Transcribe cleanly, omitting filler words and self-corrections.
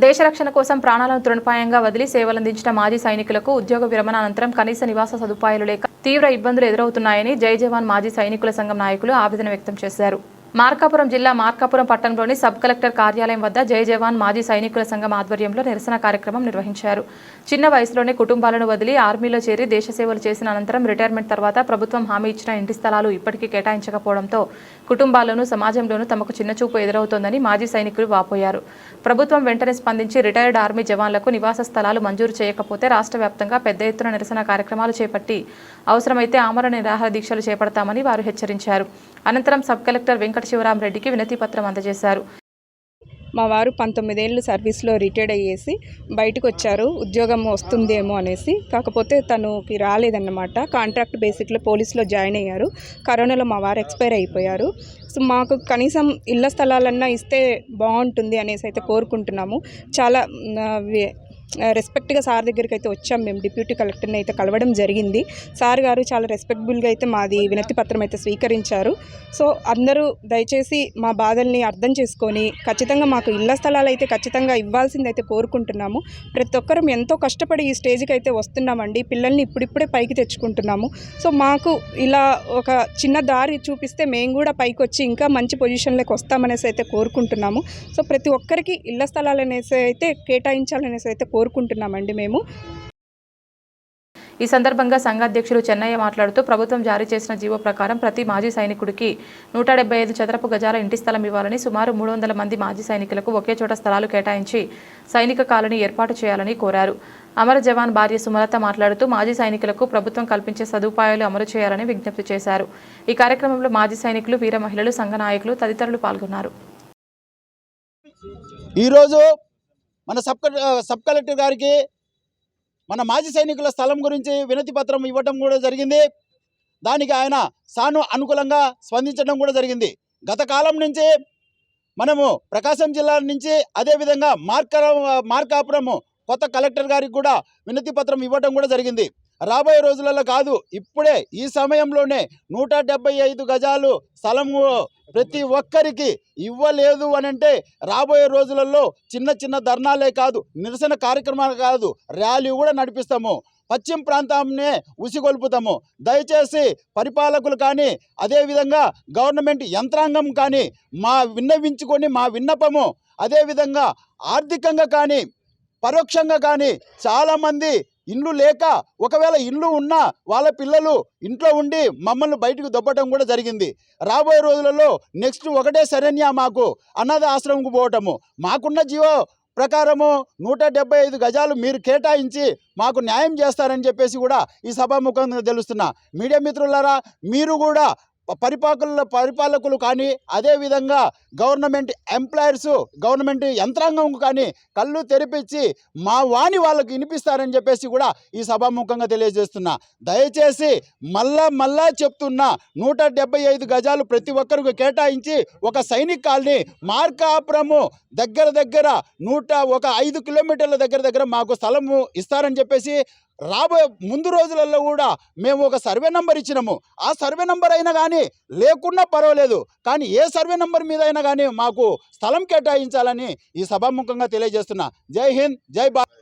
దేశ రక్షణ కోసం ప్రాణాలను తృణప్రాయంగా వదిలి సేవలందించిన మాజీ సైనికులకు ఉద్యోగ విరమణ అనంతరం కనీస నివాస సదుపాయాలు లేక తీవ్ర ఇబ్బందులు ఎదురవుతున్నాయని జై జవాన్ మాజీ సైనికుల సంఘం నాయకులు ఆవేదన వ్యక్తం చేశారు. మార్కాపురం జిల్లా మార్కాపురం పట్టణంలోని సబ్ కలెక్టర్ కార్యాలయం వద్ద జై జవాన్ మాజీ సైనికుల సంఘం ఆధ్వర్యంలో నిరసన కార్యక్రమం నిర్వహించారు. చిన్న వయసులోనే కుటుంబాలను వదిలి ఆర్మీలో చేరి దేశ సేవలు చేసిన అనంతరం రిటైర్మెంట్ తర్వాత ప్రభుత్వం హామీ ఇచ్చిన ఇంటి స్థలాలు ఇప్పటికీ కేటాయించకపోవడంతో కుటుంబాలను సమాజంలోనూ తమకు చిన్నచూపు ఎదురవుతోందని మాజీ సైనికులు వాపోయారు. ప్రభుత్వం వెంటనే స్పందించి రిటైర్డ్ ఆర్మీ జవాన్లకు నివాస స్థలాలు మంజూరు చేయకపోతే రాష్ట్ర వ్యాప్తంగా పెద్ద ఎత్తున నిరసన కార్యక్రమాలు చేపట్టి అవసరమైతే ఆమరణ నిరాహార దీక్షలు చేపడతామని వారు హెచ్చరించారు. అనంతరం సబ్ కలెక్టర్ వెంకట శివరామరెడ్డికి వినతి పత్రం అందజేశారు. మా వారు 19 ఏళ్ళు సర్వీస్లో రిటైర్డ్ అయ్యేసి బయటకు వచ్చారు, ఉద్యోగం వస్తుందేమో అనేసి. కాకపోతే తనకి రాలేదన్నమాట. కాంట్రాక్ట్ బేసిక్లో పోలీస్లో జాయిన్ అయ్యారు. కరోనాలో మా వారు ఎక్స్పైర్ అయిపోయారు. సో మాకు కనీసం ఇళ్ల స్థలాలన్నా ఇస్తే బాగుంటుంది అనేసి అయితే కోరుకుంటున్నాము. చాలా రెస్పెక్ట్గా సార్ దగ్గరికి అయితే వచ్చాం. మేము డిప్యూటీ కలెక్టర్ని అయితే కలవడం జరిగింది. సార్ గారు చాలా రెస్పెక్టబుల్గా అయితే మాది వినతి పత్రం అయితే స్వీకరించారు. సో అందరూ దయచేసి మా బాధల్ని అర్థం చేసుకొని ఖచ్చితంగా మాకు ఇళ్ల స్థలాలు అయితే ఖచ్చితంగా ఇవ్వాల్సింది అయితే కోరుకుంటున్నాము. ప్రతి ఒక్కరం ఎంతో కష్టపడి ఈ స్టేజ్కి అయితే వస్తున్నామండి. పిల్లల్ని ఇప్పుడిప్పుడే పైకి తెచ్చుకుంటున్నాము. సో మాకు ఇలా ఒక చిన్న దారి చూపిస్తే మేము కూడా పైకి వచ్చి ఇంకా మంచి పొజిషన్లోకి వస్తామనేసి అయితే కోరుకుంటున్నాము. సో ప్రతి ఒక్కరికి ఇళ్ల స్థలాలు అనేసి అయితే కేటాయించాలనేసి అయితే కోరుకుంటున్నామండి మేము. ఈ సందర్భంగా సంఘ అధ్యక్షులు చెన్నయ్య మాట్లాడుతూ ప్రభుత్వం జారీ చేసిన జీవో ప్రకారం ప్రతి మాజీ సైనికుడికి 175 చదరపు గజాల ఇంటి స్థలం ఇవ్వాలని, సుమారు 300 మంది మాజీ సైనికులకు ఒకే చోట స్థలాలు కేటాయించి సైనిక కాలనీ ఏర్పాటు చేయాలని కోరారు. అమర జవాన్ భార్య సుమలత మాట్లాడుతూ మాజీ సైనికులకు ప్రభుత్వం కల్పించే సదుపాయాలు అమలు చేయాలని విజ్ఞప్తి చేశారు. ఈ కార్యక్రమంలో మాజీ సైనికులు, వీర మహిళలు, సంఘ నాయకులు తదితరులు పాల్గొన్నారు. ఈరోజు మన సబ్ కలెక్టర్ గారికి మన మాజీ సైనికుల స్థలం గురించి వినతి పత్రం ఇవ్వడం కూడా జరిగింది. దానికి ఆయన అనుకూలంగా స్పందించడం కూడా జరిగింది. గత కాలం నుంచి మనము ప్రకాశం జిల్లా నుంచి అదేవిధంగా మార్కాపురం కొత్త కలెక్టర్ గారికి కూడా వినతి పత్రం ఇవ్వడం కూడా జరిగింది. రాబోయే రోజులలో కాదు, ఇప్పుడే ఈ సమయంలోనే 175 గజాలు స్థలము ప్రతి ఒక్కరికి ఇవ్వలేదు అని అంటే రాబోయే రోజులలో చిన్న చిన్న ధర్నాలే కాదు, నిరసన కార్యక్రమాలు కాదు, ర్యాలీ కూడా నడిపిస్తాము. పశ్చిమ ప్రాంతాన్నే ఉసిగొల్పుతాము. దయచేసి పరిపాలకులు కానీ అదేవిధంగా గవర్నమెంట్ యంత్రాంగం కానీ విన్నవించుకొని మా విన్నపము అదేవిధంగా ఆర్థికంగా కానీ పరోక్షంగా కానీ చాలామంది ఇండ్లు లేక ఒకవేళ ఇండ్లు ఉన్నా వాళ్ళ పిల్లలు ఇంట్లో ఉండి మమ్మల్ని బయటకు దొబ్బటం కూడా జరిగింది. రాబోయే రోజులలో నెక్స్ట్ ఒకటే శరణ్య మాకు అనాథ ఆశ్రమంకు పోవటము. మాకున్న జీవో ప్రకారము 175 గజాలు మీరు కేటాయించి మాకు న్యాయం చేస్తారని చెప్పేసి కూడా ఈ సభాముఖంగా తెలుస్తున్నా. మీడియా మిత్రులారా, మీరు కూడా పరిపాలకులు కానీ అదేవిధంగా గవర్నమెంట్ ఎంప్లాయర్స్, గవర్నమెంట్ యంత్రాంగం కానీ కళ్ళు తెరిపించి మా వాణి వాళ్ళకు వినిపిస్తారని చెప్పేసి కూడా ఈ సభాముఖంగా తెలియజేస్తున్నా. దయచేసి మళ్ళా చెప్తున్నా, 175 గజాలు ప్రతి ఒక్కరికి కేటాయించి ఒక సైనిక్ కాలనీ మార్కాపురము దగ్గర 5 కిలోమీటర్ల దగ్గర మాకు స్థలము ఇస్తారని చెప్పేసి రాబోయే ముందు రోజులలో కూడా మేము ఒక సర్వే నెంబర్ ఇచ్చినాము. ఆ సర్వే నెంబర్ అయినా కానీ లేకున్నా పర్వాలేదు, కానీ ఏ సర్వే నెంబర్ మీద అయినా కానీ మాకు స్థలం కేటాయించాలని ఈ సభాముఖంగా తెలియజేస్తున్నా. జై హింద్, జై భారత్.